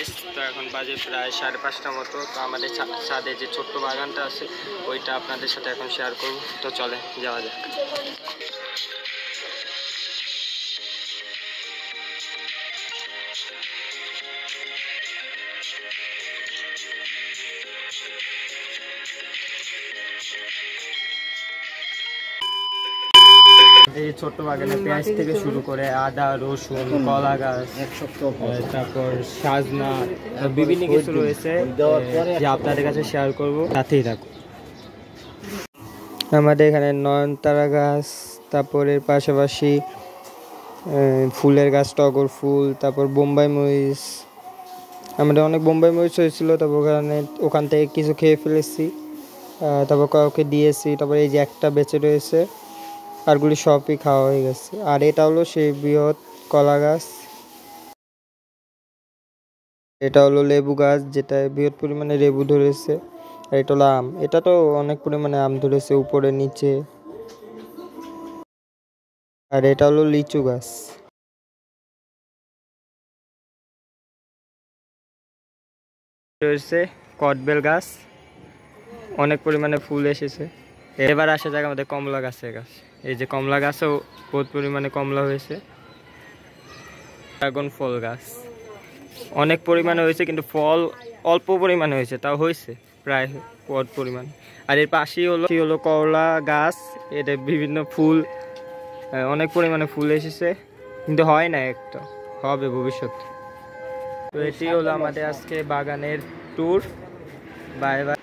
Guys, তো এখন বাজে প্রায় 5:30টার মতো। তো আমাদের ছাদে যে ছোট্ট বাগানটা আছে ওইটা আপনাদের সাথে এখন শেয়ার করব। তো চলে যাওয়া যাক। এই ছোট্ট বাগানে পেঁয়াজ থেকে শুরু করে আদা, রসুন, কলা গাছ, তারপর সাজনা, বিভিন্ন কিছু রয়েছে যে আপনাদের কাছে শেয়ার করব, সাথেই থাকুন। আমাদের এখানে নয়নতারা গাছ, তারপরের পাশাপাশি ফুলের গাছ, টগর ফুল, তারপর বোম্বাই মরিচ। আমাদের অনেক বোম্বাই মরিচ হয়েছিল, তারপর ওখান থেকে কিছু খেয়ে ফেলেছি, তারপর কাউকে দিয়েছি। তারপর এই যে একটা বেঁচে রয়েছে, আরগুলি সবই খাওয়া হয়ে গেছে। আর এটা হলো সেই বৃহৎ কলা গাছ। এটা হলো লেবু গাছ, যেটা বৃহৎ পরিমাণে লেবু ধরেছে। আর এটা হলো আম, এটা তো অনেক পরিমাণে আম ধরেছে উপরে নিচে। আর এটা হলো লিচু গাছ। রয়েছে কদবেল গাছ, অনেক পরিমাণে ফুল এসেছে। এবার আসা যাক আমাদের কমলা গাছের গাছ। এই যে কমলা গাছেও বহুত পরিমাণে কমলা হয়েছে। ড্রাগন ফল গাছ অনেক পরিমাণে হয়েছে, কিন্তু ফল অল্প পরিমাণে হয়েছে, তাও হয়েছে প্রায় বহুত পরিমাণে। আর এর পাশেই হলো করলা গাছ। এটা বিভিন্ন ফুল, অনেক পরিমাণে ফুল এসেছে, কিন্তু হয় না একটা, হবে ভবিষ্যতে। তো এটি হলো আমাদের আজকে বাগানের ট্যুর। Bye bye.